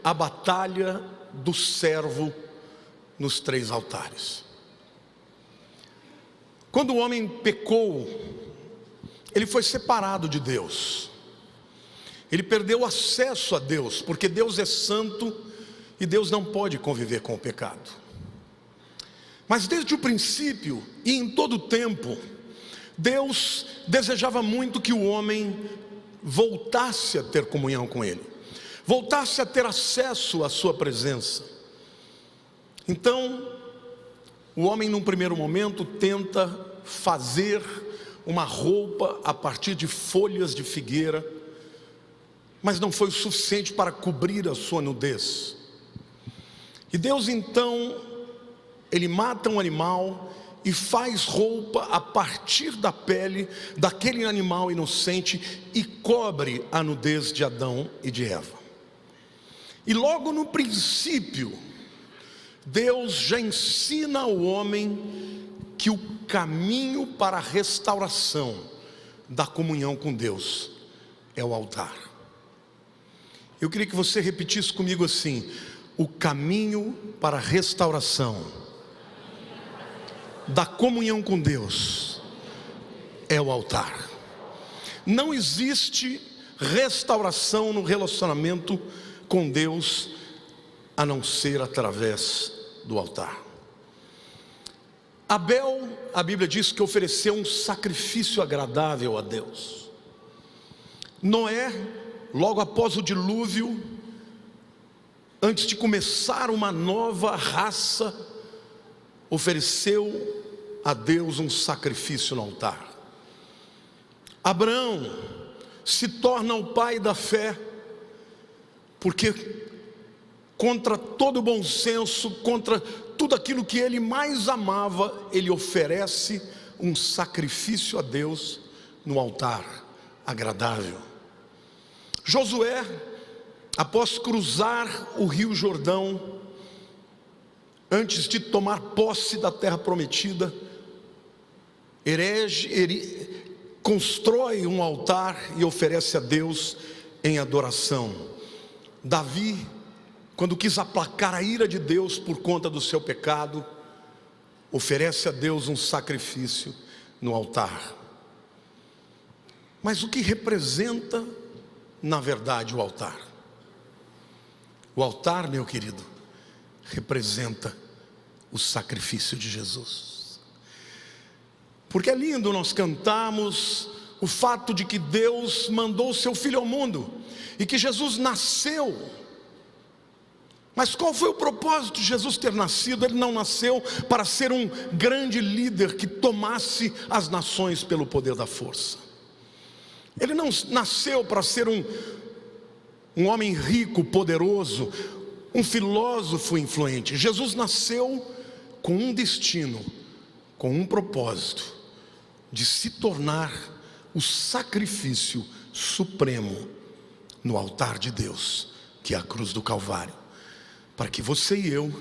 a batalha do servo nos 3 altares. Quando o homem pecou, ele foi separado de Deus. Ele perdeu acesso a Deus, porque Deus é santo e Deus não pode conviver com o pecado. Mas desde o princípio e em todo o tempo, Deus desejava muito que o homem voltasse a ter comunhão com Ele, voltasse a ter acesso à sua presença. Então, o homem num primeiro momento tenta fazer uma roupa a partir de folhas de figueira, mas não foi o suficiente para cobrir a sua nudez. E Deus então, Ele mata um animal e faz roupa a partir da pele daquele animal inocente e cobre a nudez de Adão e de Eva. E logo no princípio, Deus já ensina ao homem que o caminho para a restauração da comunhão com Deus é o altar. Eu queria que você repetisse comigo assim: o caminho para a restauração da comunhão com Deus é o altar. Não existe restauração no relacionamento com Deus a não ser através do altar. Abel, a Bíblia diz que ofereceu um sacrifício agradável a Deus. Noé, logo após o dilúvio, antes de começar uma nova raça, ofereceu a Deus um sacrifício no altar. Abraão se torna o pai da fé, porque contra todo bom senso, contra tudo aquilo que ele mais amava, ele oferece um sacrifício a Deus no altar agradável. Josué, após cruzar o rio Jordão, antes de tomar posse da terra prometida, constrói um altar e oferece a Deus em adoração. Davi, quando quis aplacar a ira de Deus por conta do seu pecado, oferece a Deus um sacrifício no altar. Mas o que representa, na verdade, o altar? O altar, meu querido, representa o sacrifício de Jesus. Porque é lindo nós cantarmos o fato de que Deus mandou o seu Filho ao mundo e que Jesus nasceu. Mas qual foi o propósito de Jesus ter nascido? Ele não nasceu para ser um grande líder que tomasse as nações pelo poder da força. Ele não nasceu para ser um homem rico, poderoso, um filósofo influente. Jesus nasceu com um destino, com um propósito, de se tornar o sacrifício supremo no altar de Deus, que é a cruz do Calvário, para que você e eu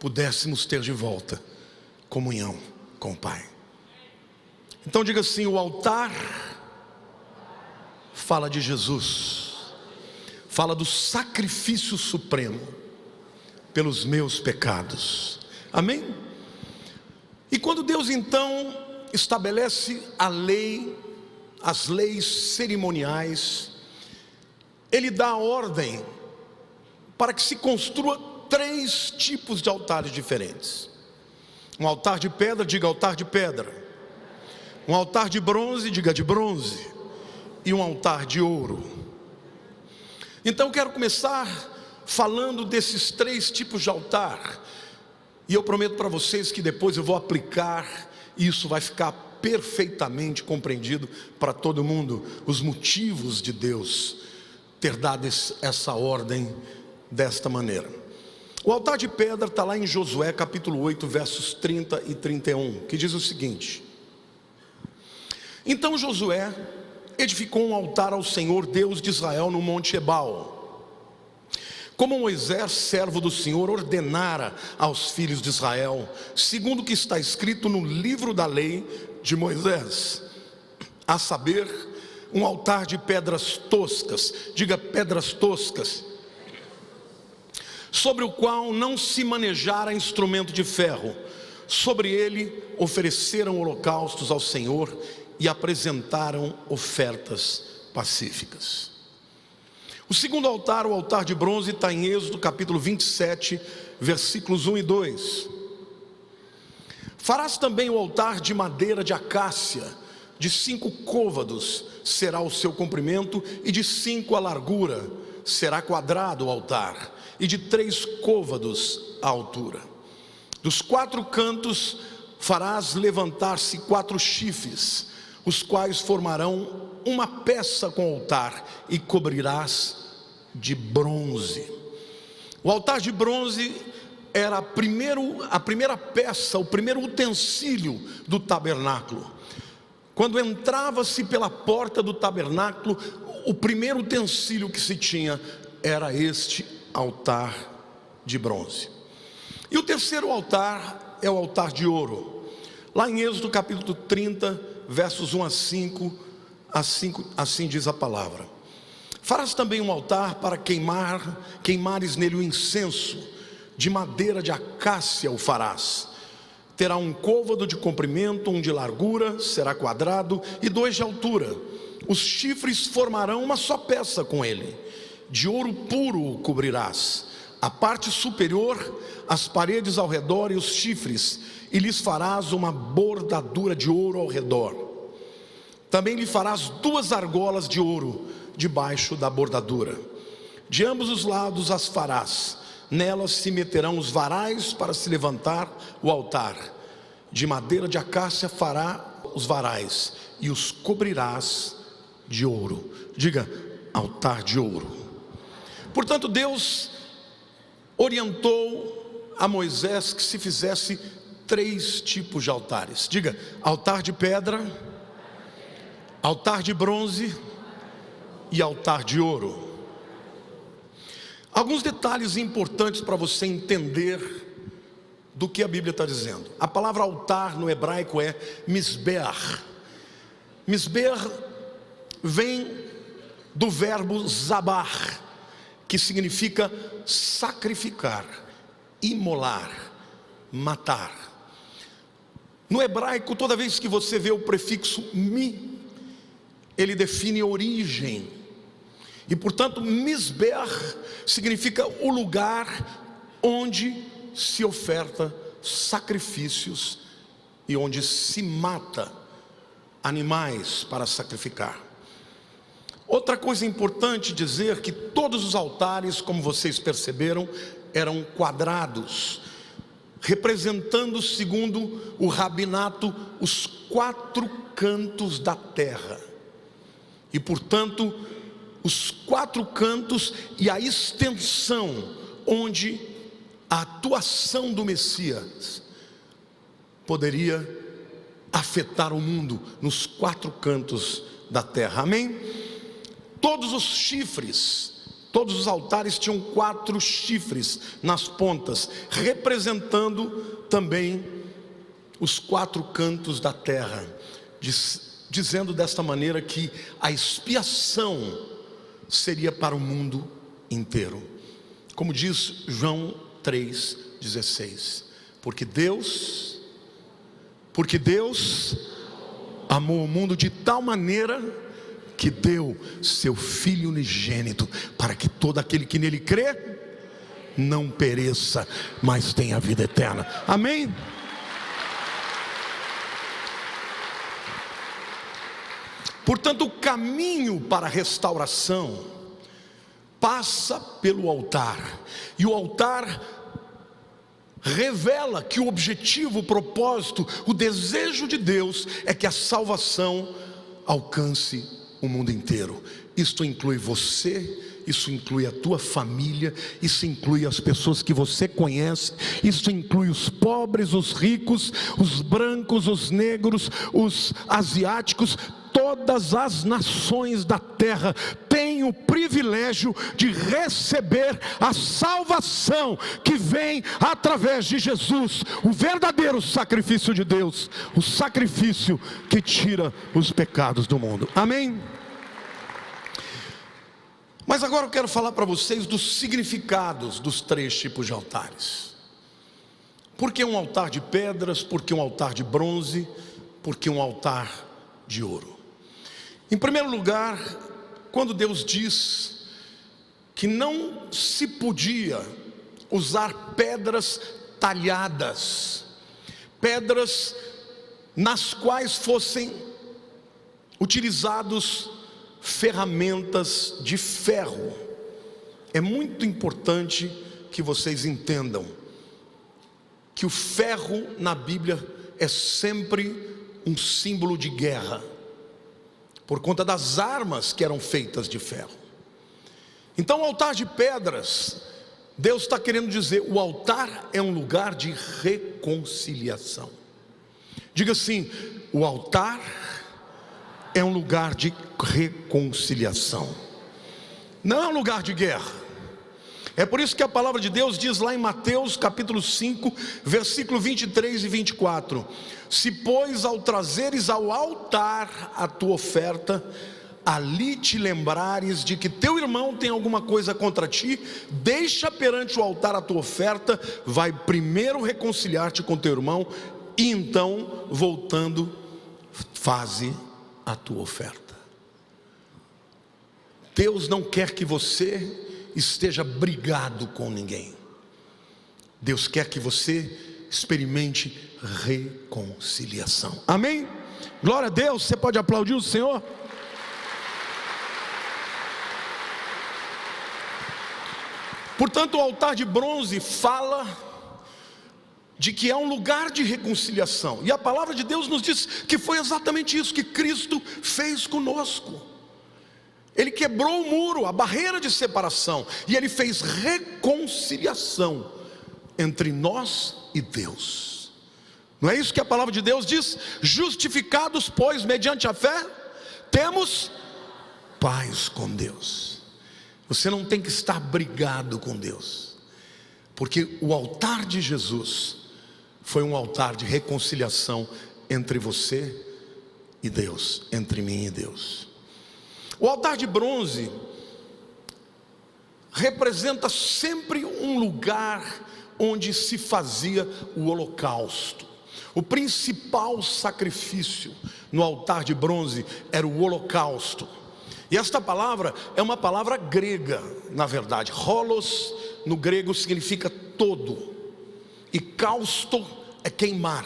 pudéssemos ter de volta comunhão com o Pai. Então diga assim: o altar fala de Jesus, fala do sacrifício supremo pelos meus pecados. Amém? E quando Deus então estabelece a lei, as leis cerimoniais, Ele dá a ordem para que se construa 3 tipos de altares diferentes. Um altar de pedra, diga altar de pedra. Um altar de bronze, diga de bronze. E um altar de ouro. Então eu quero começar falando desses 3 tipos de altar. E eu prometo para vocês que depois eu vou aplicar, e isso vai ficar perfeitamente compreendido para todo mundo, os motivos de Deus ter dado essa ordem desta maneira. O altar de pedra está lá em Josué capítulo 8, versos 30 e 31, que diz o seguinte: então Josué edificou um altar ao Senhor Deus de Israel no monte Ebal, como Moisés, servo do Senhor, ordenara aos filhos de Israel, segundo o que está escrito no livro da lei de Moisés, a saber, um altar de pedras toscas, diga pedras toscas, sobre o qual não se manejara instrumento de ferro. Sobre ele ofereceram holocaustos ao Senhor e apresentaram ofertas pacíficas. O segundo altar, o altar de bronze, está em Êxodo capítulo 27, versículos 1 e 2. Farás também o altar de madeira de acácia, de 5 côvados será o seu comprimento, e de 5 a largura. Será quadrado o altar, e de 3 côvados a altura. Dos 4 cantos farás levantar-se 4 chifres, os quais formarão uma peça com o altar, e cobrirás de bronze. O altar de bronze era a primeira peça, o primeiro utensílio do tabernáculo. Quando entrava-se pela porta do tabernáculo, o primeiro utensílio que se tinha era este altar de bronze. E o terceiro altar é o altar de ouro. Lá em Êxodo capítulo 30, versos 1 a 5, assim diz a palavra: farás também um altar para queimares nele o incenso, de madeira de acácia o farás. Terá 1 côvado de comprimento, 1 de largura, será quadrado, e 2 de altura. Os chifres formarão uma só peça com ele. De ouro puro o cobrirás, a parte superior, as paredes ao redor e os chifres, e lhes farás uma bordadura de ouro ao redor. Também lhe farás 2 argolas de ouro debaixo da bordadura. De ambos os lados as farás. Nelas se meterão os varais para se levantar o altar. De madeira de acácia fará os varais, e os cobrirás de ouro. Diga, altar de ouro. Portanto, Deus orientou a Moisés que se fizesse 3 tipos de altares. Diga, altar de pedra, altar de bronze e altar de ouro. Alguns detalhes importantes para você entender do que a Bíblia está dizendo. A palavra altar no hebraico é misber. Misber vem do verbo zabar, que significa sacrificar, imolar, matar. No hebraico, toda vez que você vê o prefixo mi, ele define origem. E portanto, misber significa o lugar onde se oferta sacrifícios e onde se mata animais para sacrificar. Outra coisa importante dizer que todos os altares, como vocês perceberam, eram quadrados, representando, segundo o rabinato, os 4 cantos da terra. E portanto, os 4 cantos e a extensão onde a atuação do Messias poderia afetar o mundo, nos 4 cantos da terra. Amém? Todos os chifres, todos os altares tinham 4 chifres nas pontas, representando também os 4 cantos da terra, dizendo desta maneira que a expiação seria para o mundo inteiro. Como diz João 3,16: porque Deus amou o mundo de tal maneira que deu seu Filho unigênito, para que todo aquele que nele crê não pereça, mas tenha vida eterna. Amém? Portanto, o caminho para a restauração passa pelo altar, e o altar revela que o objetivo, o propósito, o desejo de Deus é que a salvação alcance o mundo inteiro. Isto inclui você, isso inclui a tua família, isso inclui as pessoas que você conhece, isso inclui os pobres, os ricos, os brancos, os negros, os asiáticos. Todas as nações da terra têm o privilégio de receber a salvação que vem através de Jesus, o verdadeiro sacrifício de Deus, o sacrifício que tira os pecados do mundo. Amém? Mas agora eu quero falar para vocês dos significados dos 3 tipos de altares. Por que um altar de pedras? Por que um altar de bronze? Por que um altar de ouro? Em primeiro lugar, quando Deus diz que não se podia usar pedras talhadas, pedras nas quais fossem utilizados ferramentas de ferro. É muito importante que vocês entendam que o ferro na Bíblia é sempre um símbolo de guerra, por conta das armas que eram feitas de ferro. Então o altar de pedras, Deus está querendo dizer, o altar é um lugar de reconciliação. Diga assim: o altar é um lugar de reconciliação, não é um lugar de guerra. É por isso que a palavra de Deus diz lá em Mateus capítulo 5, versículo 23 e 24: se pois ao trazeres ao altar a tua oferta, ali te lembrares de que teu irmão tem alguma coisa contra ti, deixa perante o altar a tua oferta, vai primeiro reconciliar-te com teu irmão, e então voltando faze a tua oferta. Deus não quer que você esteja brigado com ninguém. Deus quer que você experimente reconciliação. Amém? Glória a Deus. Você pode aplaudir o Senhor? Portanto, o altar de bronze fala de que é um lugar de reconciliação, e a palavra de Deus nos diz que foi exatamente isso que Cristo fez conosco. Ele quebrou o muro, a barreira de separação, e Ele fez reconciliação entre nós e Deus. Não é isso que a palavra de Deus diz? Justificados, pois, mediante a fé, temos paz com Deus. Você não tem que estar brigado com Deus, porque o altar de Jesus foi um altar de reconciliação entre você e Deus, entre mim e Deus. O altar de bronze representa sempre um lugar onde se fazia o holocausto. O principal sacrifício no altar de bronze era o holocausto. E esta palavra é uma palavra grega, na verdade. Holos no grego significa todo, e kausto é queimar.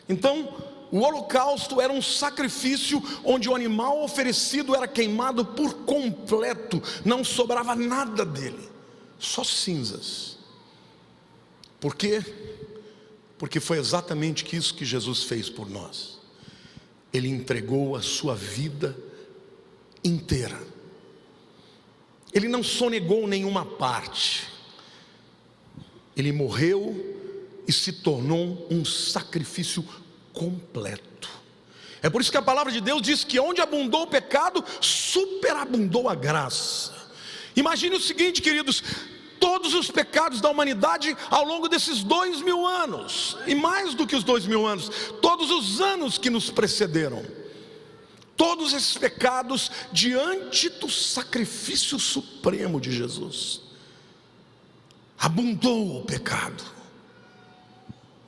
Então, o holocausto era um sacrifício onde o animal oferecido era queimado por completo, não sobrava nada dele, só cinzas. Por quê? Porque foi exatamente isso que Jesus fez por nós. Ele entregou a sua vida inteira. Ele não sonegou nenhuma parte. Ele morreu e se tornou um sacrifício completo. É por isso que a palavra de Deus diz que onde abundou o pecado, superabundou a graça. Imagine o seguinte, queridos: todos os pecados da humanidade ao longo desses 2000 anos, e mais do que os 2000 anos, todos os anos que nos precederam, todos esses pecados diante do sacrifício supremo de Jesus, abundou o pecado,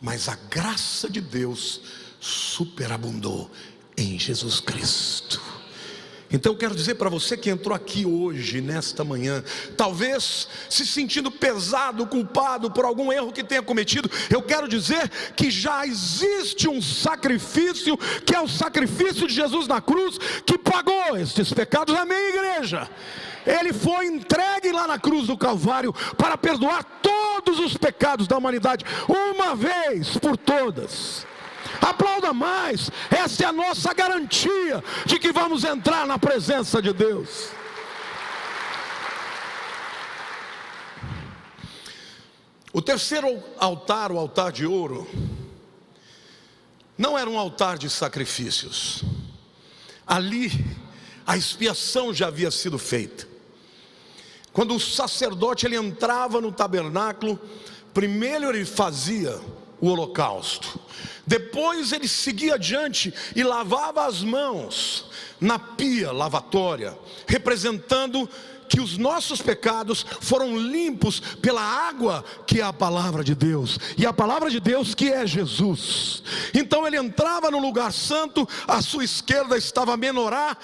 mas a graça de Deus superabundou em Jesus Cristo. Então eu quero dizer para você que entrou aqui hoje, nesta manhã, talvez se sentindo pesado, culpado por algum erro que tenha cometido, eu quero dizer que já existe um sacrifício, que é o sacrifício de Jesus na cruz, que pagou estes pecados. Amém, igreja? Ele foi entregue lá na cruz do Calvário para perdoar todos os pecados da humanidade, uma vez por todas. Aplauda mais, essa é a nossa garantia de que vamos entrar na presença de Deus. O terceiro altar, o altar de ouro, não era um altar de sacrifícios. Ali a expiação já havia sido feita. Quando o sacerdote ele entrava no tabernáculo, primeiro ele fazia o holocausto. Depois ele seguia adiante e lavava as mãos na pia lavatória, representando que os nossos pecados foram limpos pela água que é a palavra de Deus, e a palavra de Deus que é Jesus. Então ele entrava no lugar santo, à sua esquerda estava a menorá,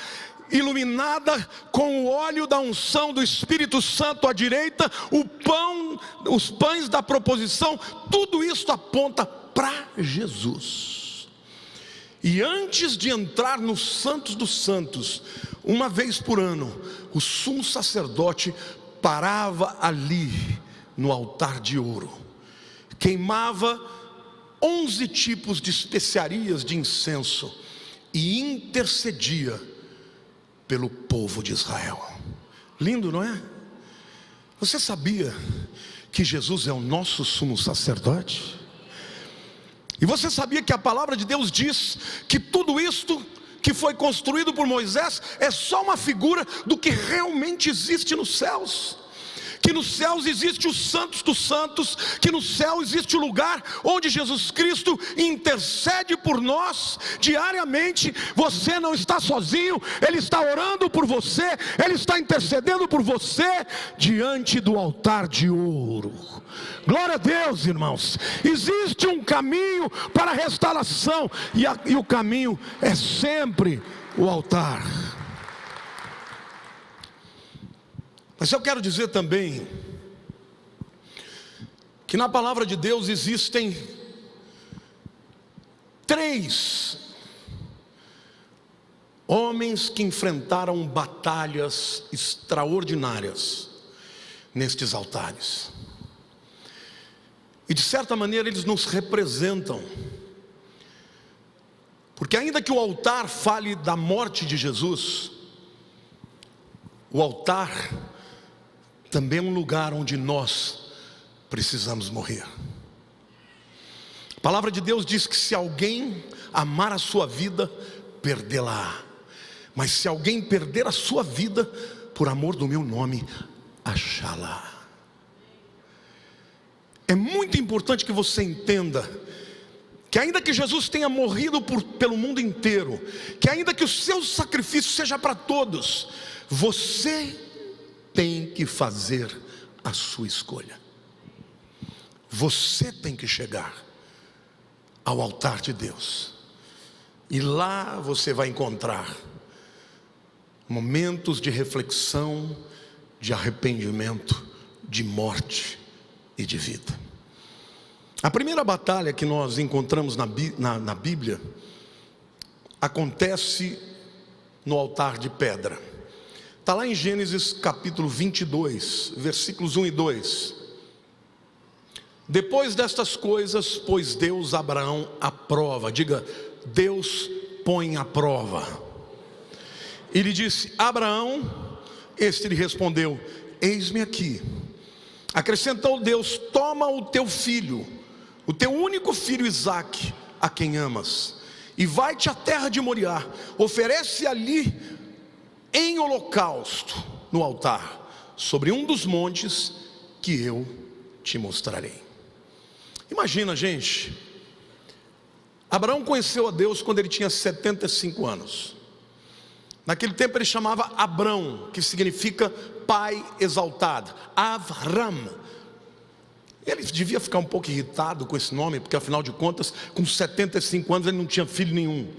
iluminada com o óleo da unção do Espírito Santo, à direita o pão, os pães da proposição. Tudo isso aponta para Jesus. E antes de entrar nos santos dos santos, uma vez por ano, o sumo sacerdote parava ali no altar de ouro, queimava 11 tipos de especiarias de incenso e intercedia pelo povo de Israel. Lindo, não é? Você sabia que Jesus é o nosso sumo sacerdote? E você sabia que a palavra de Deus diz que tudo isto que foi construído por Moisés é só uma figura do que realmente existe nos céus? Que nos céus existe os santos dos santos, que no céu existe o lugar onde Jesus Cristo intercede por nós diariamente. Você não está sozinho, Ele está orando por você, Ele está intercedendo por você diante do altar de ouro. Glória a Deus, irmãos. Existe um caminho para a restauração, e o caminho é sempre o altar. Mas eu quero dizer também que na palavra de Deus existem 3 homens que enfrentaram batalhas extraordinárias nestes altares. E de certa maneira eles nos representam, porque ainda que o altar fale da morte de Jesus, o altar também é um lugar onde nós precisamos morrer. A palavra de Deus diz que se alguém amar a sua vida, perdê-la. Mas se alguém perder a sua vida por amor do meu nome, achá-la. É muito importante que você entenda que ainda que Jesus tenha morrido pelo mundo inteiro, que ainda que o seu sacrifício seja para todos, você tem que fazer a sua escolha. Você tem que chegar ao altar de Deus, e lá você vai encontrar momentos de reflexão, de arrependimento, de morte e de vida. A primeira batalha que nós encontramos na Bíblia acontece no altar de pedra. Está lá em Gênesis capítulo 22, versículos 1 e 2. Depois destas coisas, pôs Deus Abraão à prova. Diga, Deus põe à prova. E lhe disse, Abraão. Este lhe respondeu, eis-me aqui. Acrescentou Deus, toma o teu filho, o teu único filho Isaque, a quem amas, e vai-te à terra de Moriá, oferece ali em holocausto no altar, sobre um dos montes que eu te mostrarei. Imagina, gente, Abraão conheceu a Deus quando ele tinha 75 anos. Naquele tempo ele chamava Abrão, que significa pai exaltado, Avram. Ele devia ficar um pouco irritado com esse nome, porque afinal de contas, com 75 anos ele não tinha filho nenhum.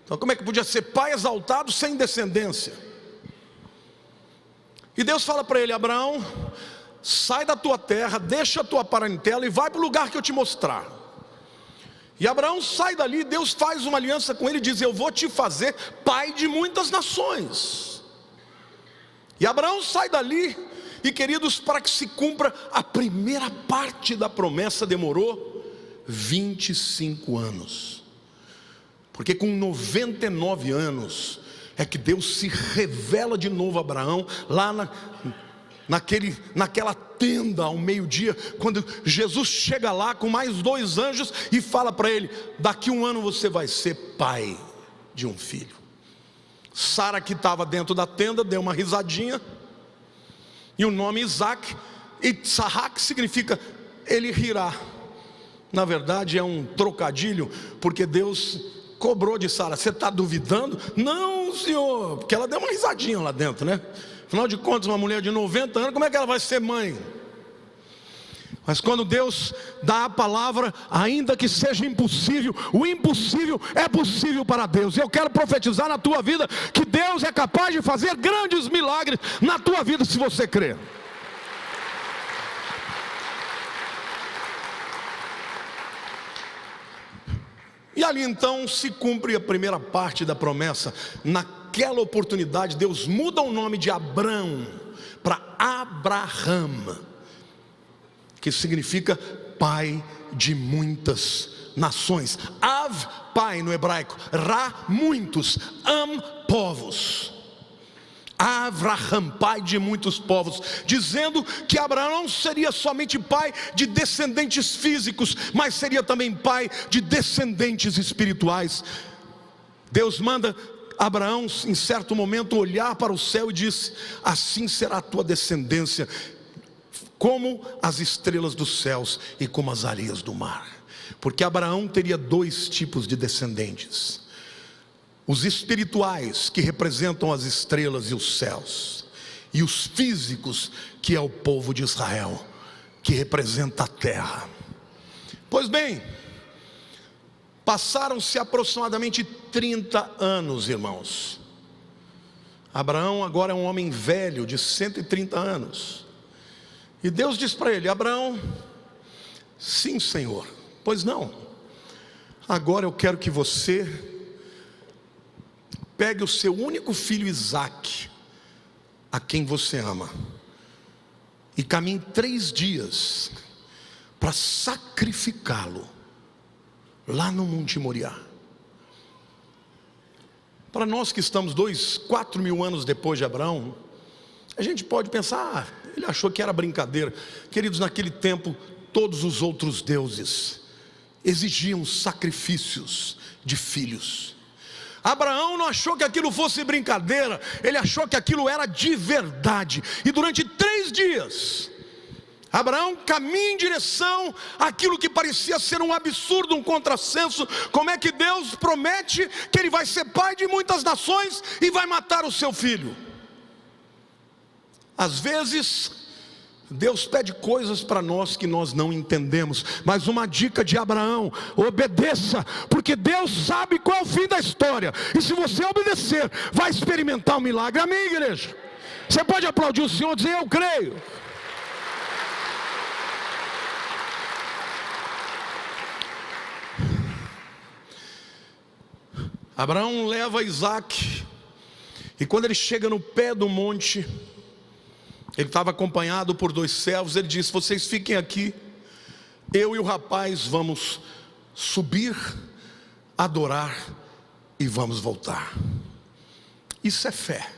Então como é que podia ser pai exaltado sem descendência? E Deus fala para ele, Abraão, sai da tua terra, deixa a tua parentela e vai para o lugar que eu te mostrar. E Abraão sai dali, Deus faz uma aliança com ele e diz, eu vou te fazer pai de muitas nações. E Abraão sai dali, e queridos, para que se cumpra a primeira parte da promessa, demorou 25 anos. Porque com 99 anos, é que Deus se revela de novo a Abraão, lá naquela tenda ao meio-dia, quando Jesus chega lá com mais 2 anjos e fala para ele, daqui 1 ano você vai ser pai de um filho. Sara, que estava dentro da tenda, deu uma risadinha, e o nome Isaac, Itzahak, significa ele rirá. Na verdade é um trocadilho, porque Deus cobrou de Sara. Você está duvidando? Não, senhor, porque ela deu uma risadinha lá dentro, né? Afinal de contas, uma mulher de 90 anos, como é que ela vai ser mãe? Mas quando Deus dá a palavra, ainda que seja impossível, o impossível é possível para Deus. E eu quero profetizar na tua vida que Deus é capaz de fazer grandes milagres na tua vida, se você crer. E ali então se cumpre a primeira parte da promessa. Naquela oportunidade Deus muda o nome de Abrão para Abraham, que significa pai de muitas nações. Av, pai no hebraico. Ra, muitos. Am, povos. Abraham, pai de muitos povos, dizendo que Abraão não seria somente pai de descendentes físicos, mas seria também pai de descendentes espirituais. Deus manda Abraão em certo momento olhar para o céu e disse: assim será a tua descendência, como as estrelas dos céus e como as areias do mar. Porque Abraão teria dois tipos de descendentes: os espirituais, que representam as estrelas e os céus, e os físicos, que é o povo de Israel, que representa a terra. Pois bem, passaram-se aproximadamente 30 anos, irmãos. Abraão agora é um homem velho de 130 anos. E Deus diz para ele: Abraão, sim, Senhor. Pois não, agora eu quero que você pegue o seu único filho Isaque, a quem você ama, e caminhe 3 dias para sacrificá-lo lá no Monte Moriá. Para nós que estamos 4 mil anos depois de Abraão, a gente pode pensar: ele achou que era brincadeira. Queridos, naquele tempo todos os outros deuses exigiam sacrifícios de filhos. Abraão não achou que aquilo fosse brincadeira, ele achou que aquilo era de verdade. E durante 3 dias Abraão caminha em direção àquilo que parecia ser um absurdo, um contrassenso. Como é que Deus promete que ele vai ser pai de muitas nações e vai matar o seu filho? Às vezes Deus pede coisas para nós que nós não entendemos, mas uma dica de Abraão: obedeça, porque Deus sabe qual é o fim da história, e se você obedecer, vai experimentar um milagre. Amém, igreja? Você pode aplaudir o Senhor e dizer: eu creio. Abraão leva Isaque, e quando ele chega no pé do monte, ele estava acompanhado por 2 servos. Ele disse: vocês fiquem aqui, eu e o rapaz vamos subir, adorar e vamos voltar. Isso é fé.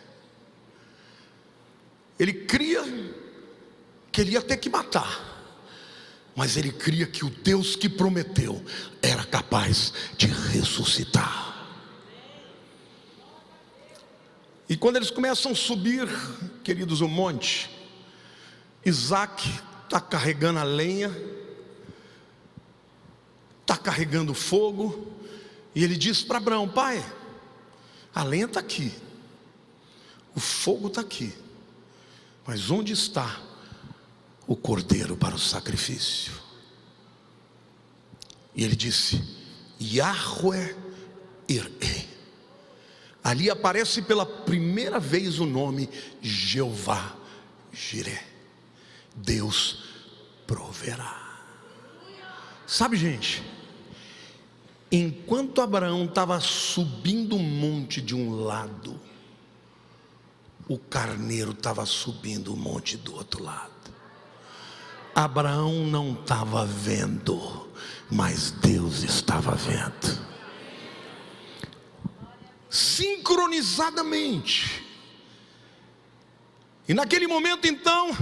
Ele cria que ele ia ter que matar, mas ele cria que o Deus que prometeu era capaz de ressuscitar. E quando eles começam a subir, queridos, o monte, Isaque está carregando a lenha, está carregando fogo, e ele diz para Abraão: pai, a lenha está aqui, o fogo está aqui, mas onde está o cordeiro para o sacrifício? E ele disse: Yahweh Ireh. Ali aparece pela primeira vez o nome Jeová Jireh, Deus proverá. Sabe, gente, enquanto Abraão estava subindo o monte de um lado, o carneiro estava subindo o monte do outro lado. Abraão não estava vendo, mas Deus estava vendo. Sincronizadamente. E naquele momento então,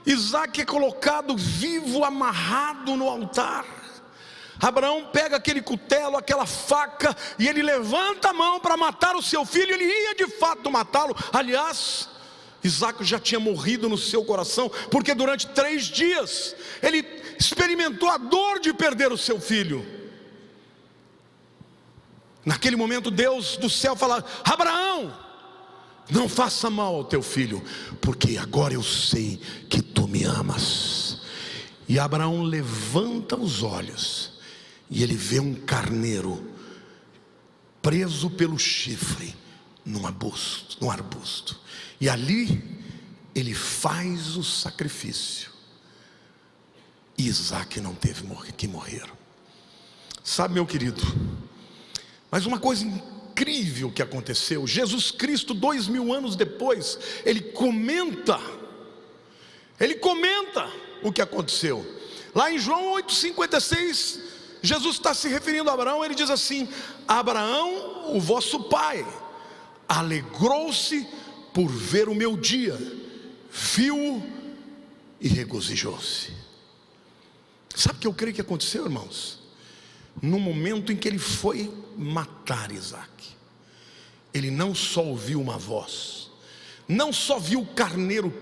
Isaque é colocado vivo, amarrado no altar. Abraão pega aquele cutelo, aquela faca, e ele levanta a mão para matar o seu filho. Ele ia de fato matá-lo. Aliás, Isaque já tinha morrido no seu coração, porque durante 3 dias ele experimentou a dor de perder o seu filho. Naquele momento Deus do céu fala: Abraão, não faça mal ao teu filho, porque agora eu sei que tu me amas. E Abraão levanta os olhos e ele vê um carneiro preso pelo chifre num arbusto. E ali ele faz o sacrifício. E Isaac não teve que morrer. Sabe, meu querido, mas uma coisa incrível que aconteceu: Jesus Cristo, 2000 anos depois, ele comenta o que aconteceu. Lá em João 8,56, Jesus está se referindo a Abraão. Ele diz assim: Abraão, o vosso pai, alegrou-se por ver o meu dia, viu-o e regozijou-se. Sabe o que eu creio que aconteceu, irmãos? No momento em que ele foi matar Isaac, ele não só ouviu uma voz, não só viu o carneiro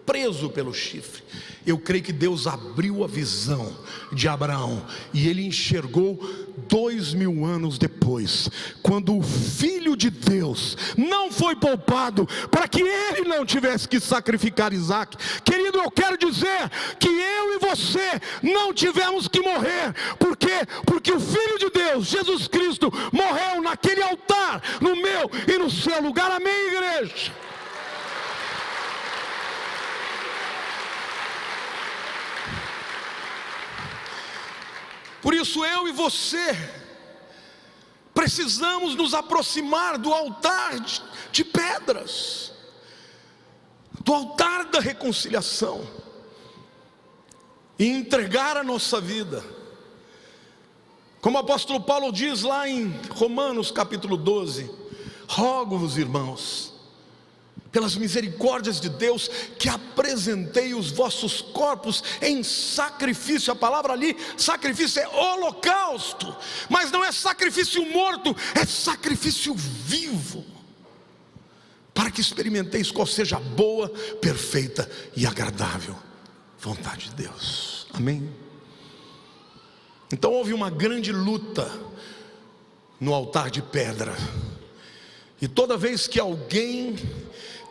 preso pelo chifre. Eu creio que Deus abriu a visão de Abraão e ele enxergou 2000 anos depois, quando o Filho de Deus não foi poupado para que ele não tivesse que sacrificar Isaac. Querido, eu quero dizer que eu e você não tivemos que morrer. Por quê? Porque o Filho de Deus, Jesus Cristo, morreu naquele altar, no meu e no seu lugar. Amém, igreja? Por isso eu e você precisamos nos aproximar do altar de pedras, do altar da reconciliação, e entregar a nossa vida. Como o apóstolo Paulo diz lá em Romanos capítulo 12: rogo-vos, irmãos, pelas misericórdias de Deus, que apresentei os vossos corpos em sacrifício. A palavra ali, sacrifício, é holocausto, mas não é sacrifício morto, é sacrifício vivo, para que experimenteis qual seja a boa, perfeita e agradável vontade de Deus. Amém? Então houve uma grande luta no altar de pedra, e toda vez que alguém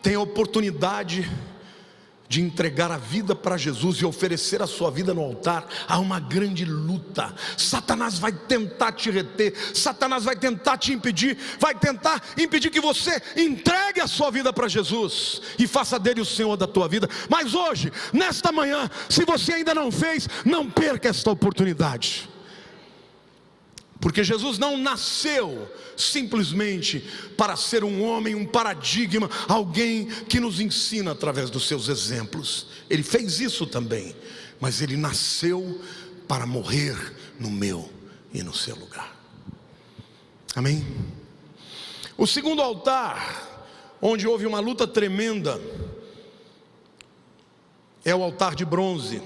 tem a oportunidade de entregar a vida para Jesus e oferecer a sua vida no altar, há uma grande luta. Satanás vai tentar te reter, Satanás vai tentar te impedir, vai tentar impedir que você entregue a sua vida para Jesus e faça dele o Senhor da tua vida. Mas hoje, nesta manhã, se você ainda não fez, não perca esta oportunidade. Porque Jesus não nasceu simplesmente para ser um homem, um paradigma, alguém que nos ensina através dos seus exemplos. Ele fez isso também, mas ele nasceu para morrer no meu e no seu lugar. Amém? O segundo altar, onde houve uma luta tremenda, é o altar de bronze.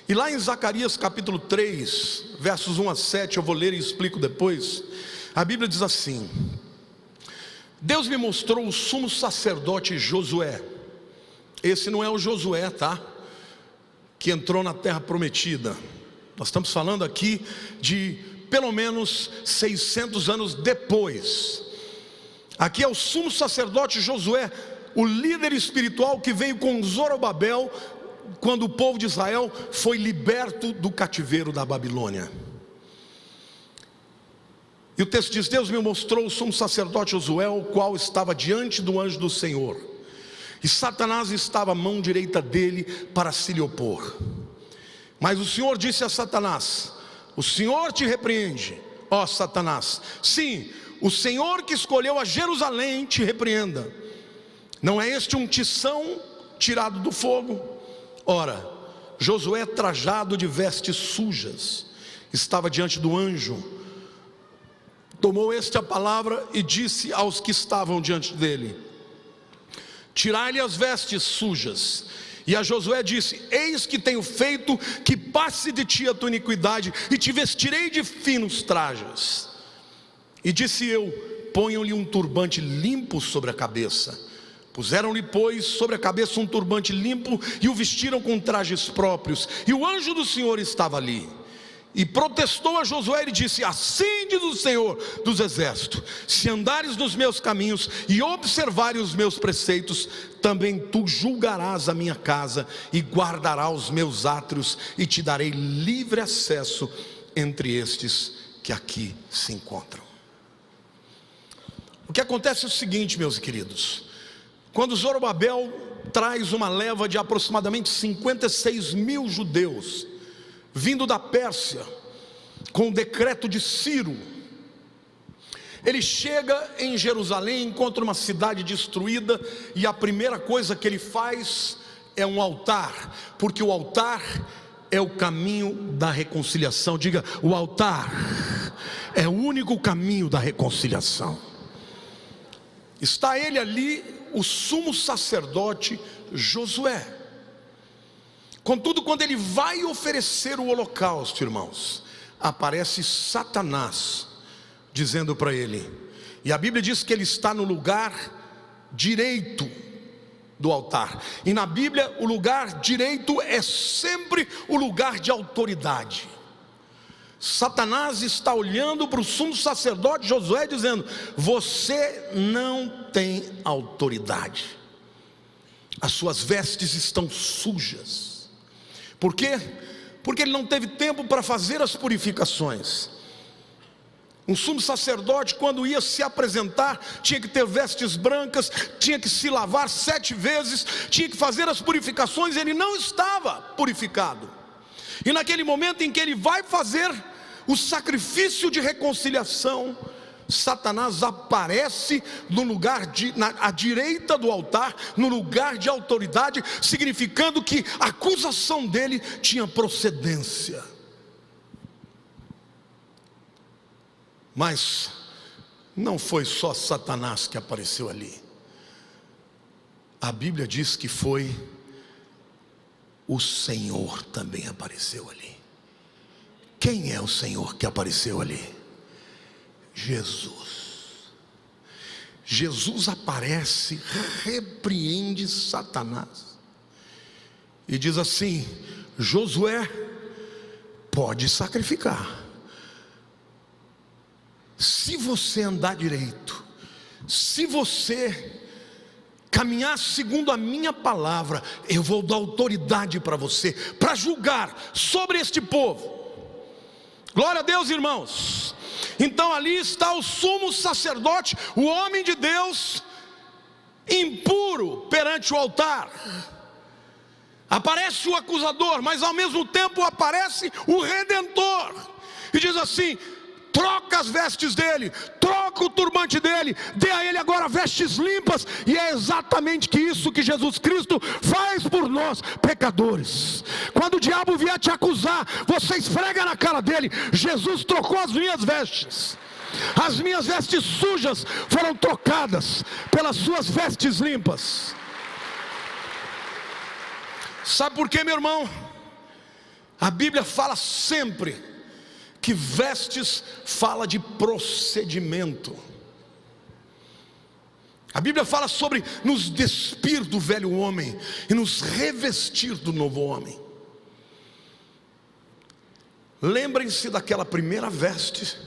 E lá em Zacarias capítulo 3, versos 1 a 7, eu vou ler e explico depois. A Bíblia diz assim: Deus me mostrou o sumo sacerdote Josué. Esse não é o Josué, tá? Que entrou na terra prometida. Nós estamos falando aqui de pelo menos 600 anos depois. Aqui é o sumo sacerdote Josué, o líder espiritual que veio com Zorobabel, quando o povo de Israel foi liberto do cativeiro da Babilônia. E o texto diz: Deus me mostrou o sumo sacerdote Josué, o qual estava diante do anjo do Senhor, e Satanás estava à mão direita dele para se lhe opor. Mas o Senhor disse a Satanás: o Senhor te repreende, ó Satanás. Sim, o Senhor que escolheu a Jerusalém te repreenda. Não é este um tição tirado do fogo? Ora, Josué, trajado de vestes sujas, estava diante do anjo. Tomou este a palavra e disse aos que estavam diante dele: tirai-lhe as vestes sujas. E a Josué disse: eis que tenho feito que passe de ti a tua iniquidade, e te vestirei de finos trajes. E disse eu: ponham-lhe um turbante limpo sobre a cabeça. Puseram-lhe, pois, sobre a cabeça um turbante limpo e o vestiram com trajes próprios. E o anjo do Senhor estava ali. E protestou a Josué e disse: assim diz o Senhor dos exércitos: se andares nos meus caminhos e observares os meus preceitos, também tu julgarás a minha casa e guardarás os meus átrios, e te darei livre acesso entre estes que aqui se encontram. O que acontece é o seguinte, meus queridos: quando Zorobabel traz uma leva de aproximadamente 56 mil judeus, vindo da Pérsia, com o decreto de Ciro, ele chega em Jerusalém, encontra uma cidade destruída, e a primeira coisa que ele faz é um altar, porque o altar é o caminho da reconciliação. Diga: o altar é o único caminho da reconciliação. Está ele ali, o sumo sacerdote Josué. Contudo, quando ele vai oferecer o holocausto, irmãos, aparece Satanás, dizendo para ele, e a Bíblia diz que ele está no lugar direito do altar, e na Bíblia o lugar direito é sempre o lugar de autoridade. Satanás está olhando para o sumo sacerdote Josué, dizendo: você não tem autoridade, as suas vestes estão sujas. Por quê? Porque ele não teve tempo para fazer as purificações. Um sumo sacerdote, quando ia se apresentar, tinha que ter vestes brancas, tinha que se lavar 7 vezes, tinha que fazer as purificações. Ele não estava purificado. E naquele momento em que ele vai fazer o sacrifício de reconciliação, Satanás aparece no lugar à direita do altar, no lugar de autoridade, significando que a acusação dele tinha procedência. Mas não foi só Satanás que apareceu ali. A Bíblia diz que foi o Senhor também apareceu ali. Quem é o Senhor que apareceu ali? Jesus. Jesus aparece, repreende Satanás e diz assim: Josué, pode sacrificar. Se você andar direito, se você caminhar segundo a minha palavra, eu vou dar autoridade para você, para julgar sobre este povo. Glória a Deus, irmãos. Então ali está o sumo sacerdote, o homem de Deus, impuro perante o altar. Aparece o acusador, mas ao mesmo tempo aparece o Redentor, e diz assim: troca as vestes dele, troca o turbante dele, dê a ele agora vestes limpas. E é exatamente isso que Jesus Cristo faz por nós, pecadores. Quando o diabo vier te acusar, você esfrega na cara dele: Jesus trocou as minhas vestes. As minhas vestes sujas foram trocadas pelas suas vestes limpas. Sabe por quê, meu irmão? A Bíblia fala sempre que vestes fala de procedimento. A Bíblia fala sobre nos despir do velho homem e nos revestir do novo homem. Lembrem-se daquela primeira veste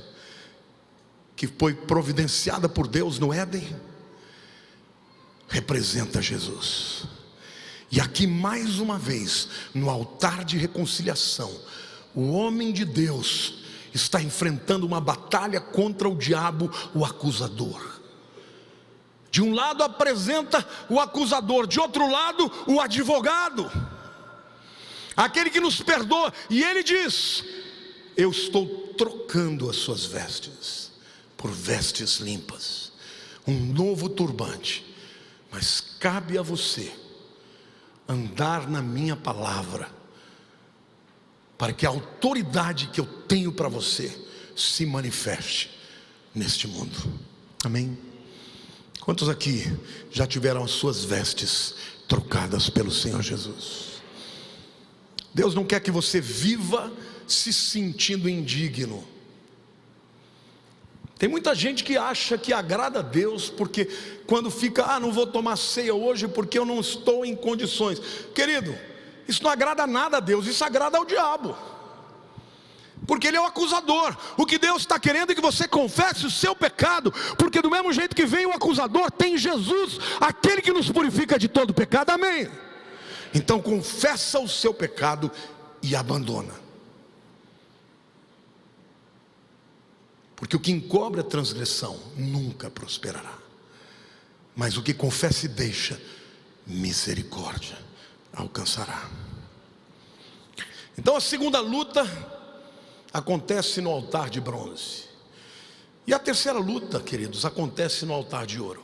que foi providenciada por Deus no Éden. Representa Jesus. E aqui mais uma vez, no altar de reconciliação, o homem de Deus está enfrentando uma batalha contra o diabo, o acusador. De um lado apresenta o acusador, de outro lado o advogado, aquele que nos perdoa. E ele diz: eu estou trocando as suas vestes por vestes limpas, um novo turbante. Mas cabe a você andar na minha palavra, para que a autoridade que eu tenho para você se manifeste neste mundo. Amém? Quantos aqui já tiveram as suas vestes trocadas pelo Senhor Jesus? Deus não quer que você viva se sentindo indigno. Tem muita gente que acha que agrada a Deus, porque quando fica, não vou tomar ceia hoje porque eu não estou em condições. Querido, isso não agrada nada a Deus, isso agrada ao diabo, porque ele é o acusador. O que Deus está querendo é que você confesse o seu pecado, porque do mesmo jeito que vem o acusador, tem Jesus, aquele que nos purifica de todo pecado, amém? Então confessa o seu pecado e abandona. Porque o que encobre a transgressão nunca prosperará, mas o que confessa e deixa, misericórdia alcançará. Então a segunda luta acontece no altar de bronze, e a terceira luta, queridos, acontece no altar de ouro.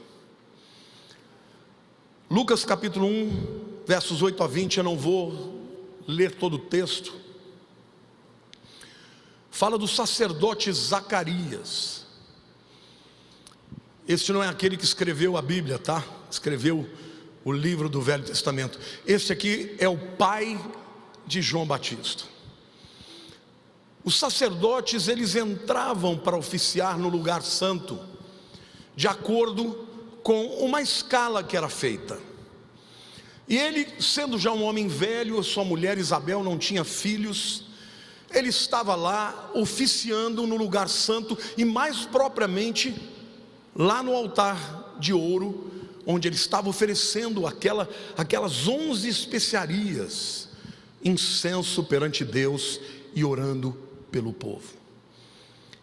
Lucas capítulo 1, versos 8 a 20, eu não vou ler todo o texto. Fala do sacerdote Zacarias. Este não é aquele que escreveu a Bíblia, tá? Escreveu o livro do Velho Testamento. Este aqui é o pai de João Batista. Os sacerdotes, eles entravam para oficiar no lugar santo, de acordo com uma escala que era feita. E ele, sendo já um homem velho, sua mulher Isabel não tinha filhos, ele estava lá oficiando no lugar santo, e mais propriamente lá no altar de ouro, onde ele estava oferecendo aquelas 11 especiarias, incenso perante Deus e orando pelo povo.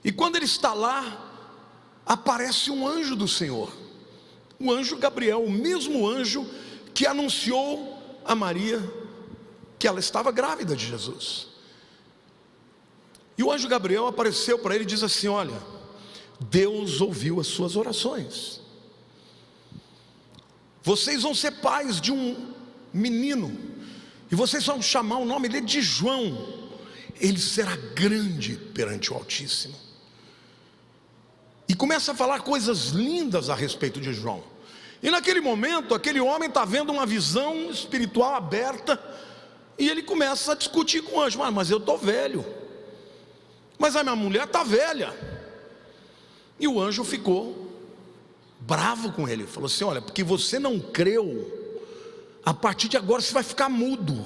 E quando ele está lá, aparece um anjo do Senhor, o anjo Gabriel, o mesmo anjo que anunciou a Maria que ela estava grávida de Jesus. E o anjo Gabriel apareceu para ele e diz assim: olha, Deus ouviu as suas orações, vocês vão ser pais de um menino, e vocês vão chamar o nome dele de João. Ele será grande perante o Altíssimo. E começa a falar coisas lindas a respeito de João. E naquele momento, aquele homem está vendo uma visão espiritual aberta, e ele começa a discutir com o anjo: mas eu estou velho, mas a minha mulher está velha. E o anjo ficou bravo com ele, falou assim: olha, porque você não creu, a partir de agora você vai ficar mudo,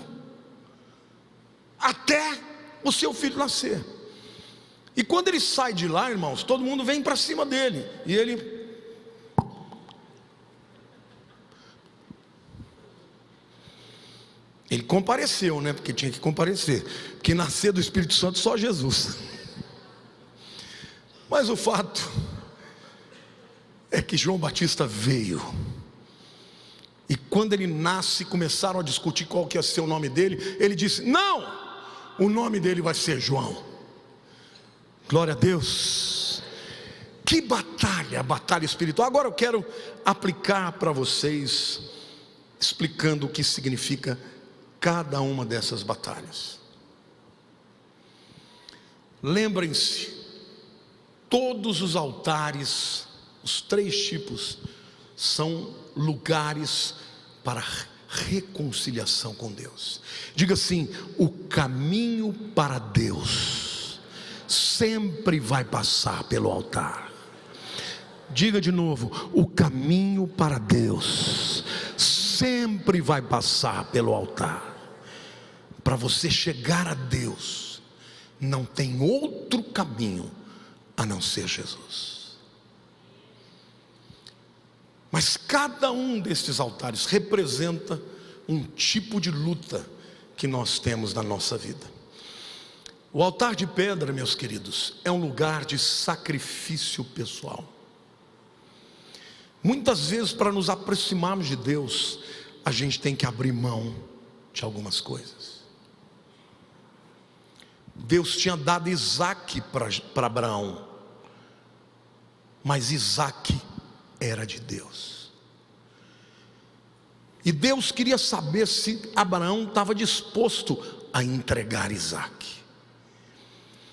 até o seu filho nascer. E quando ele sai de lá, irmãos, todo mundo vem para cima dele, e ele compareceu, né? Porque tinha que comparecer, porque nascer do Espírito Santo só Jesus. Mas o fato é que João Batista veio, e quando ele nasce, começaram a discutir qual que ia ser o nome dele. Ele disse: não, o nome dele vai ser João. Glória a Deus. Que batalha, batalha espiritual. Agora eu quero aplicar para vocês, explicando o que significa cada uma dessas batalhas. Lembrem-se, todos os altares, os 3 tipos, são lugares para reconciliação com Deus. Diga assim: o caminho para Deus sempre vai passar pelo altar. Diga de novo: o caminho para Deus sempre vai passar pelo altar. Para você chegar a Deus, não tem outro caminho a não ser Jesus. Mas cada um destes altares representa um tipo de luta que nós temos na nossa vida. O altar de pedra, meus queridos, é um lugar de sacrifício pessoal. Muitas vezes, para nos aproximarmos de Deus, a gente tem que abrir mão de algumas coisas. Deus tinha dado Isaac para Abraão, mas Isaac era de Deus. E Deus queria saber se Abraão estava disposto a entregar Isaac.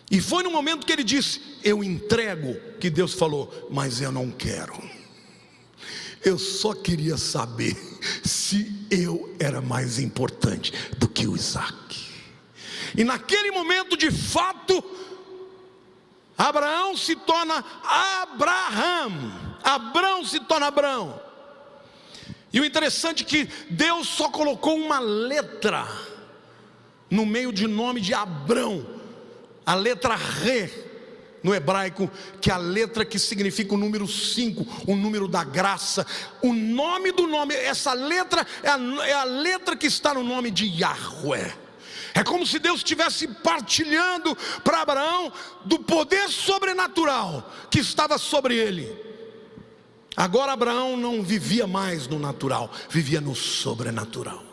E foi no momento que ele disse: eu entrego, que Deus falou: mas eu não quero. Eu só queria saber se eu era mais importante do que o Isaac. E naquele momento, de fato, Abraão se torna Abraham, Abrão se torna Abrão. E o interessante é que Deus só colocou uma letra no meio de nome de Abrão, a letra Re no hebraico, que é a letra que significa o número 5, o número da graça. O nome do nome, essa letra é a letra que está no nome de Yahweh. É como se Deus estivesse partilhando para Abraão do poder sobrenatural que estava sobre ele. Agora Abraão não vivia mais no natural, vivia no sobrenatural.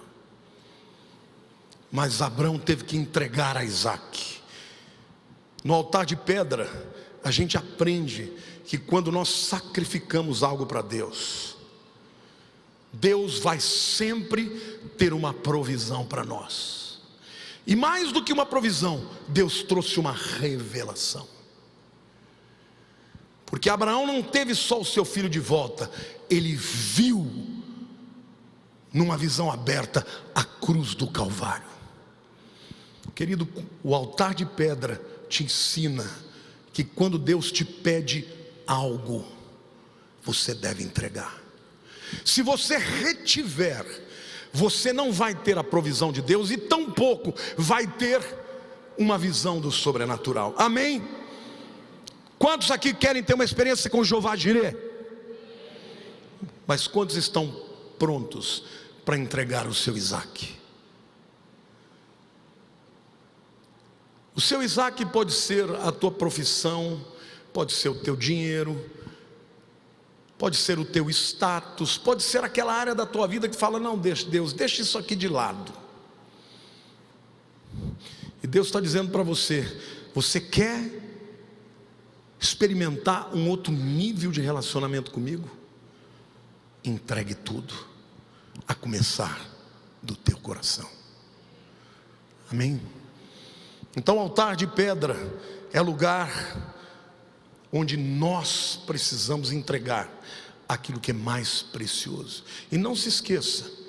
Mas Abraão teve que entregar a Isaac. No altar de pedra, a gente aprende que quando nós sacrificamos algo para Deus, Deus vai sempre ter uma provisão para nós. E mais do que uma provisão, Deus trouxe uma revelação. Porque Abraão não teve só o seu filho de volta, ele viu, numa visão aberta, a cruz do Calvário. Querido, o altar de pedra te ensina que quando Deus te pede algo, você deve entregar. Se você retiver, você não vai ter a provisão de Deus e tampouco vai ter uma visão do sobrenatural. Amém? Quantos aqui querem ter uma experiência com Jeová Jireh? Mas quantos estão prontos para entregar o seu Isaac? O seu Isaac pode ser a tua profissão, pode ser o teu dinheiro, pode ser o teu status, pode ser aquela área da tua vida que fala: não, Deus, deixa isso aqui de lado. E Deus está dizendo para você: você quer experimentar um outro nível de relacionamento comigo? Entregue tudo, a começar do teu coração. Amém? Então o altar de pedra é lugar onde nós precisamos entregar aquilo que é mais precioso. E não se esqueça,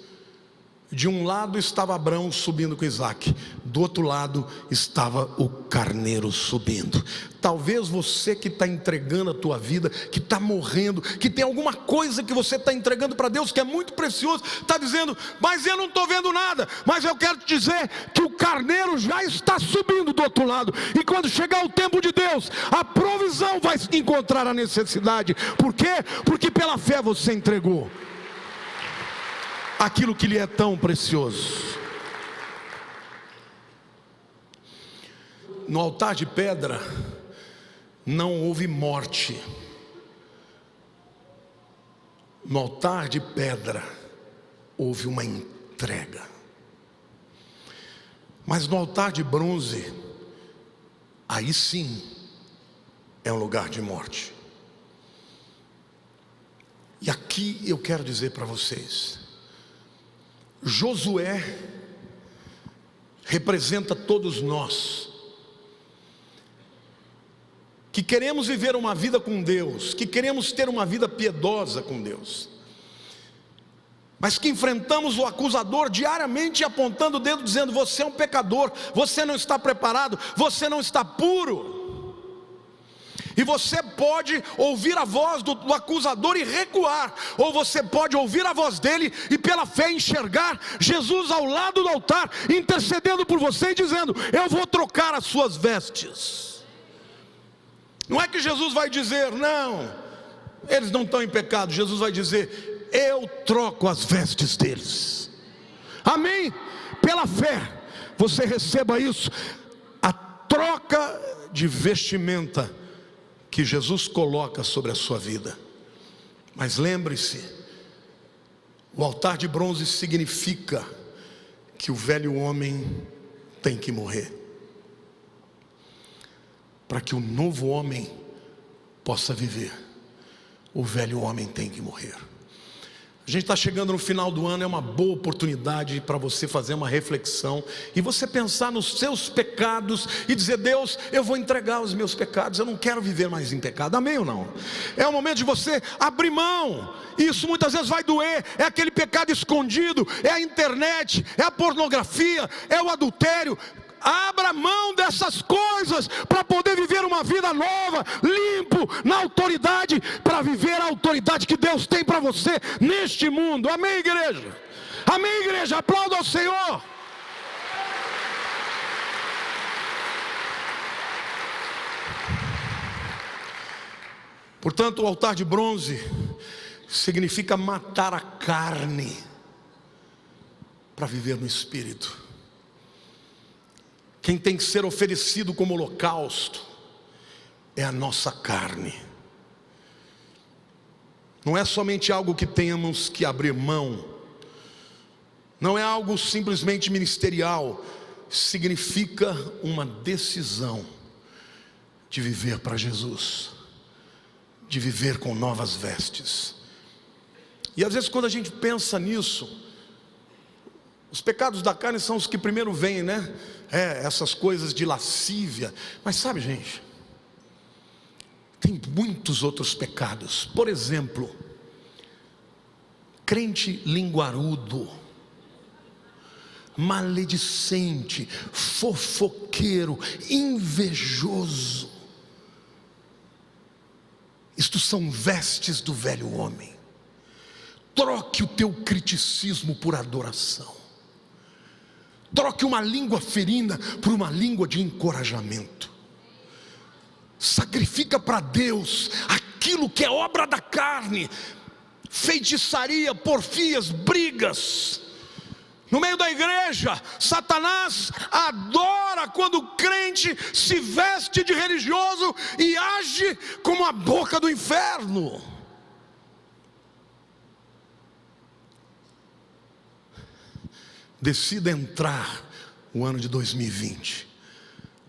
de um lado estava Abraão subindo com Isaac, do outro lado estava o carneiro subindo. Talvez você que está entregando a tua vida, que está morrendo, que tem alguma coisa que você está entregando para Deus que é muito precioso, está dizendo: mas eu não estou vendo nada. Mas eu quero te dizer que o carneiro já está subindo do outro lado, e quando chegar o tempo de Deus, a provisão vai encontrar a necessidade. Por quê? Porque pela fé você entregou aquilo que lhe é tão precioso. No altar de pedra não houve morte. No altar de pedra houve uma entrega. Mas no altar de bronze, aí sim é um lugar de morte. E aqui eu quero dizer para vocês: Josué representa todos nós que queremos viver uma vida com Deus, que queremos ter uma vida piedosa com Deus, mas que enfrentamos o acusador diariamente apontando o dedo, dizendo: você é um pecador, você não está preparado, você não está puro. E você pode ouvir a voz do acusador e recuar, ou você pode ouvir a voz dele e pela fé enxergar Jesus ao lado do altar, intercedendo por você e dizendo: eu vou trocar as suas vestes. Não é que Jesus vai dizer: não, eles não estão em pecado. Jesus vai dizer: eu troco as vestes deles. Amém? Pela fé você receba isso, a troca de vestimenta que Jesus coloca sobre a sua vida. Mas lembre-se, o altar de bronze significa que o velho homem tem que morrer, para que o novo homem possa viver. O velho homem tem que morrer. A gente está chegando no final do ano, é uma boa oportunidade para você fazer uma reflexão e você pensar nos seus pecados e dizer: Deus, eu vou entregar os meus pecados, eu não quero viver mais em pecado. Amém ou não? É o momento de você abrir mão. Isso muitas vezes vai doer, é aquele pecado escondido, é a internet, é a pornografia, é o adultério. Abra mão dessas coisas para poder viver uma vida nova, limpo, na autoridade, para viver a autoridade que Deus tem para você neste mundo. Amém, igreja? Amém, igreja? Aplauda ao Senhor. Portanto, o altar de bronze significa matar a carne para viver no Espírito. Quem tem que ser oferecido como holocausto é a nossa carne. Não é somente algo que tenhamos que abrir mão, não é algo simplesmente ministerial, significa uma decisão de viver para Jesus, de viver com novas vestes. E às vezes quando a gente pensa nisso, os pecados da carne são os que primeiro vêm, né? Essas coisas de lascívia. Mas sabe, gente, tem muitos outros pecados. Por exemplo, crente linguarudo, maledicente, fofoqueiro, invejoso. Isto são vestes do velho homem. Troque o teu criticismo por adoração. Troque uma língua ferina por uma língua de encorajamento. Sacrifica para Deus aquilo que é obra da carne: feitiçaria, porfias, brigas. No meio da igreja, Satanás adora quando o crente se veste de religioso e age como a boca do inferno. Decida entrar o ano de 2020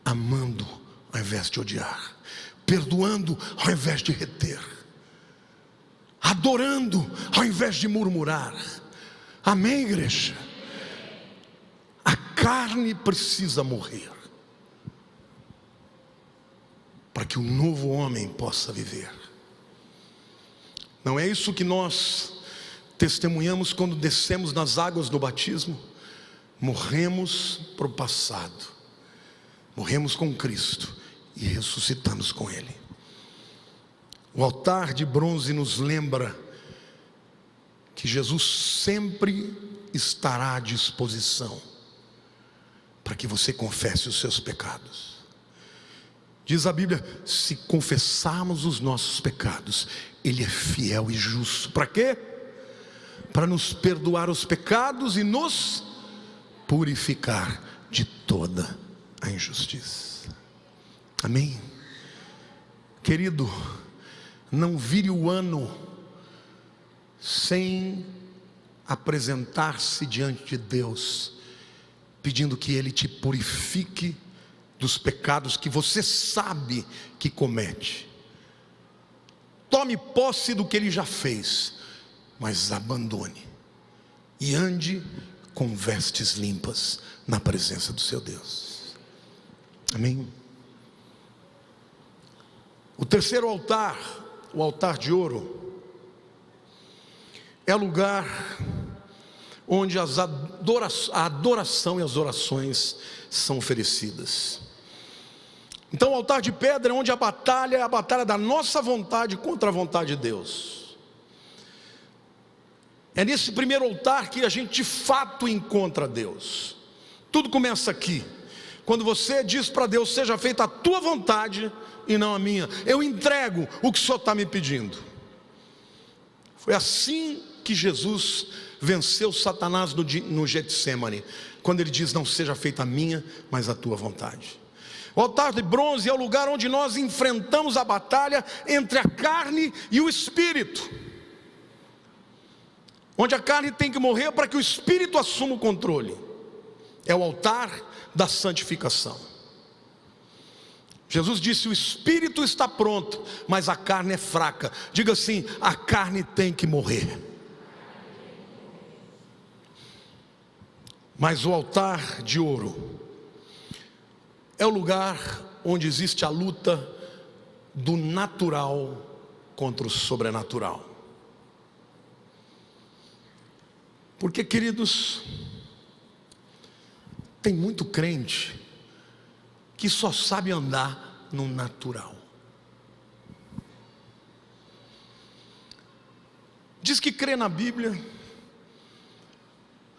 amando ao invés de odiar, perdoando ao invés de reter, adorando ao invés de murmurar. Amém, igreja? A carne precisa morrer para que o novo homem possa viver. Não é isso que nós testemunhamos quando descemos nas águas do batismo? Morremos para o passado, morremos com Cristo e ressuscitamos com Ele. O altar de bronze nos lembra que Jesus sempre estará à disposição para que você confesse os seus pecados. Diz a Bíblia: se confessarmos os nossos pecados, Ele é fiel e justo. Para quê? Para nos perdoar os pecados e nos purificar de toda a injustiça. Amém? Querido, não vire o ano sem apresentar-se diante de Deus, pedindo que Ele te purifique dos pecados que você sabe que comete. Tome posse do que Ele já fez, mas abandone e ande com vestes limpas na presença do seu Deus. Amém? O terceiro altar, o altar de ouro, é lugar onde a adoração e as orações são oferecidas. Então o altar de pedra é onde a batalha é a batalha da nossa vontade contra a vontade de Deus. É nesse primeiro altar que a gente de fato encontra Deus. Tudo começa aqui, quando você diz para Deus: seja feita a tua vontade e não a minha. Eu entrego o que o Senhor está me pedindo. Foi assim que Jesus venceu Satanás no Getsêmani, quando ele diz: não seja feita a minha, mas a tua vontade. O altar de bronze é o lugar onde nós enfrentamos a batalha entre a carne e o espírito, onde a carne tem que morrer para que o espírito assuma o controle. É o altar da santificação. Jesus disse: o espírito está pronto, mas a carne é fraca. Diga assim: a carne tem que morrer. Mas o altar de ouro é o lugar onde existe a luta do natural contra o sobrenatural. Porque, queridos, tem muito crente que só sabe andar no natural. Diz que crê na Bíblia,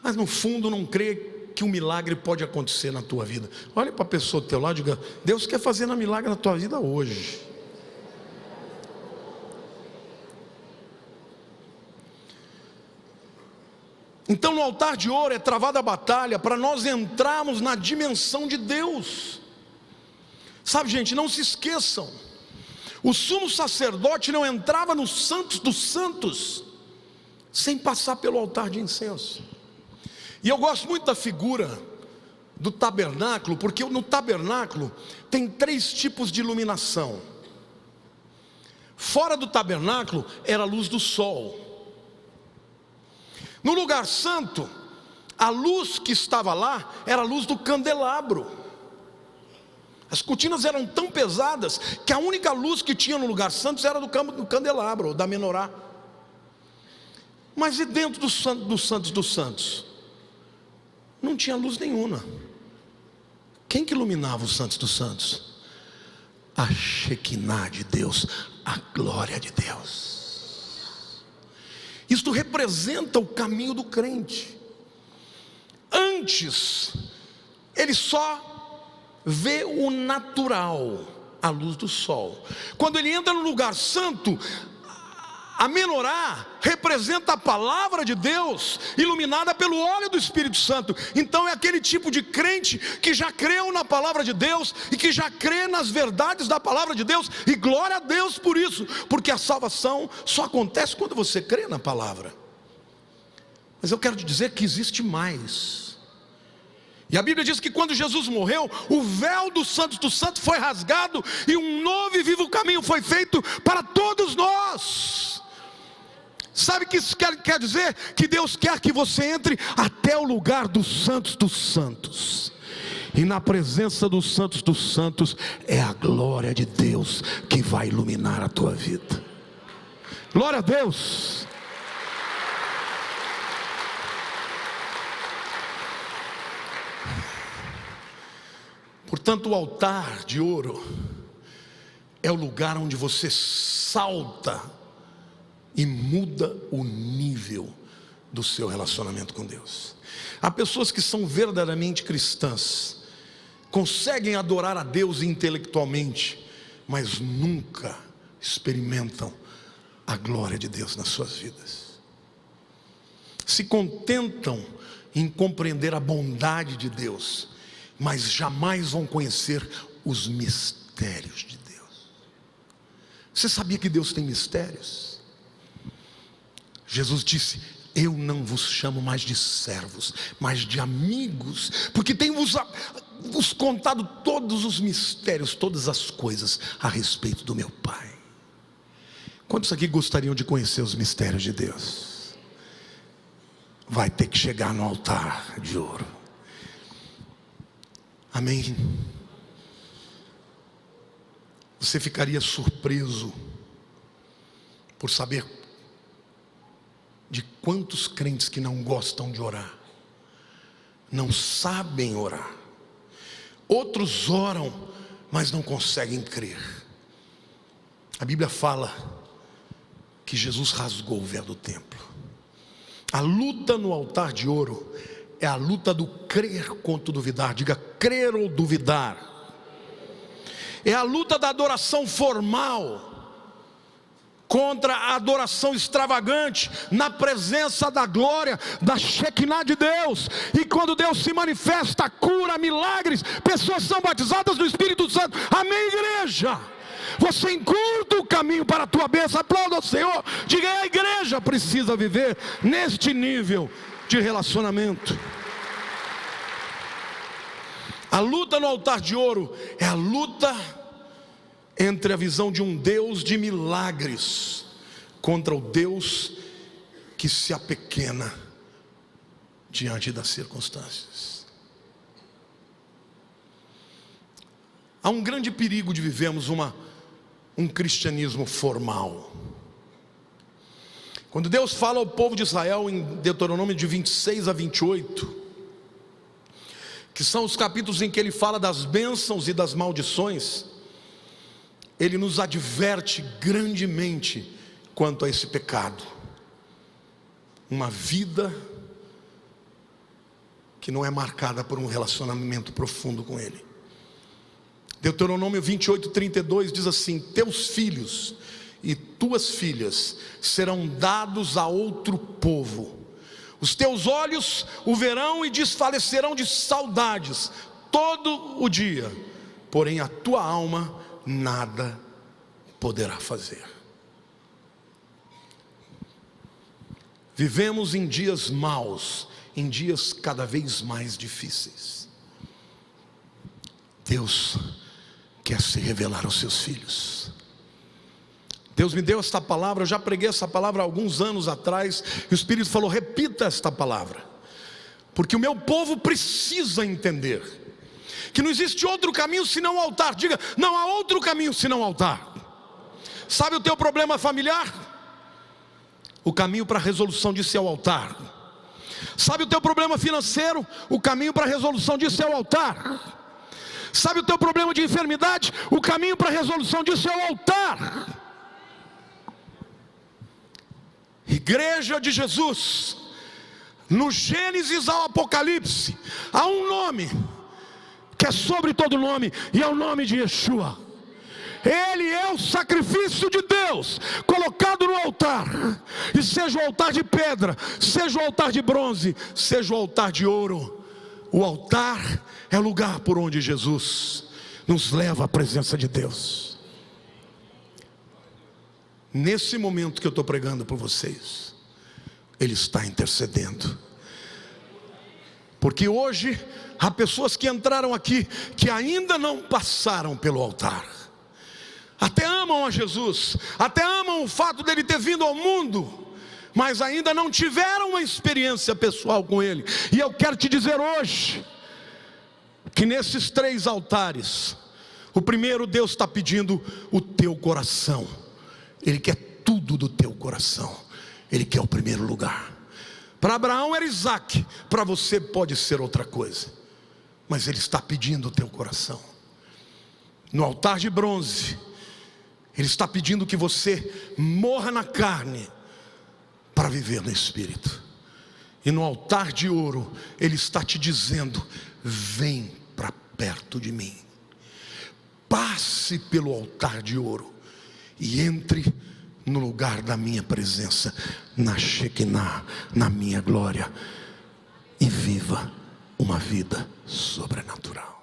mas no fundo não crê que um milagre pode acontecer na tua vida. Olha para a pessoa do teu lado e diga: Deus quer fazer um milagre na tua vida hoje. Então no altar de ouro é travada a batalha para nós entrarmos na dimensão de Deus. Sabe, gente, não se esqueçam, o sumo sacerdote não entrava no Santos dos Santos sem passar pelo altar de incenso. E eu gosto muito da figura do tabernáculo, porque no tabernáculo tem 3 tipos de iluminação. Fora do tabernáculo era a luz do sol. No lugar santo, a luz que estava lá era a luz do candelabro. As cortinas eram tão pesadas que a única luz que tinha no lugar santo era do candelabro, ou da menorá. Mas e dentro dos santos dos santos? Não tinha luz nenhuma. Quem que iluminava os santos dos santos? A Shekinah de Deus, a glória de Deus. Isto representa o caminho do crente. Antes, ele só vê o natural, a luz do sol. Quando ele entra no lugar santo, a menorá representa a palavra de Deus, iluminada pelo óleo do Espírito Santo. Então é aquele tipo de crente que já creu na palavra de Deus, e que já crê nas verdades da palavra de Deus, e glória a Deus por isso, porque a salvação só acontece quando você crê na palavra. Mas eu quero te dizer que existe mais. E a Bíblia diz que quando Jesus morreu, o véu dos santos foi rasgado, e um novo e vivo caminho foi feito para todos nós. Sabe o que isso quer dizer? Que Deus quer que você entre até o lugar dos santos. E na presença dos santos é a glória de Deus que vai iluminar a tua vida. Glória a Deus. Portanto, o altar de ouro é o lugar onde você salta e muda o nível do seu relacionamento com Deus. Há pessoas que são verdadeiramente cristãs, conseguem adorar a Deus intelectualmente, mas nunca experimentam a glória de Deus nas suas vidas. Se contentam em compreender a bondade de Deus, mas jamais vão conhecer os mistérios de Deus. Você sabia que Deus tem mistérios? Jesus disse: eu não vos chamo mais de servos, mas de amigos, porque tenho vos contado todos os mistérios, todas as coisas a respeito do meu Pai. Quantos aqui gostariam de conhecer os mistérios de Deus? Vai ter que chegar no altar de ouro. Amém? Você ficaria surpreso por saber de quantos crentes que não gostam de orar, não sabem orar. Outros oram, mas não conseguem crer. A Bíblia fala que Jesus rasgou o véu do templo. A luta no altar de ouro é a luta do crer contra o duvidar. Diga: crer ou duvidar. É a luta da adoração formal contra a adoração extravagante, na presença da glória, da Shekinah de Deus. E quando Deus se manifesta, cura, milagres, pessoas são batizadas no Espírito Santo. Amém, igreja? Você encurta o caminho para a tua bênção. Aplauda ao Senhor. Diga: a igreja precisa viver neste nível de relacionamento. A luta no altar de ouro é a luta entre a visão de um Deus de milagres contra o Deus que se apequena diante das circunstâncias. Há um grande perigo de vivermos um cristianismo formal. Quando Deus fala ao povo de Israel em Deuteronômio de 26 a 28, que são os capítulos em que ele fala das bênçãos e das maldições, ele nos adverte grandemente quanto a esse pecado. Uma vida que não é marcada por um relacionamento profundo com ele. Deuteronômio 28:32 diz assim: teus filhos e tuas filhas serão dados a outro povo, os teus olhos o verão e desfalecerão de saudades todo o dia, porém a tua alma nada poderá fazer. Vivemos em dias maus, em dias cada vez mais difíceis. Deus quer se revelar aos seus filhos. Deus me deu esta palavra, eu já preguei essa palavra há alguns anos atrás, e o Espírito falou: repita esta palavra, porque o meu povo precisa entender que não existe outro caminho senão o altar. Diga: não há outro caminho senão o altar. Sabe o teu problema familiar? O caminho para a resolução disso é o altar. Sabe o teu problema financeiro? O caminho para a resolução disso é o altar. Sabe o teu problema de enfermidade? O caminho para a resolução disso é o altar. Igreja de Jesus, no Gênesis ao Apocalipse, há um nome que é sobre todo nome, e é o nome de Yeshua. Ele é o sacrifício de Deus colocado no altar, e seja o altar de pedra, seja o altar de bronze, seja o altar de ouro, o altar é o lugar por onde Jesus nos leva à presença de Deus. Nesse momento que eu estou pregando por vocês, Ele está intercedendo, porque hoje há pessoas que entraram aqui que ainda não passaram pelo altar. Até amam a Jesus, até amam o fato dele ter vindo ao mundo, mas ainda não tiveram uma experiência pessoal com ele. E eu quero te dizer hoje que nesses 3 altares, o primeiro, Deus está pedindo o teu coração. Ele quer tudo do teu coração. Ele quer o primeiro lugar. Para Abraão era Isaac, para você pode ser outra coisa, mas Ele está pedindo o teu coração. No altar de bronze, Ele está pedindo que você morra na carne para viver no Espírito. E no altar de ouro, Ele está te dizendo: vem para perto de mim. Passe pelo altar de ouro e entre no lugar da minha presença, na Shekinah, na minha glória, e viva uma vida sobrenatural.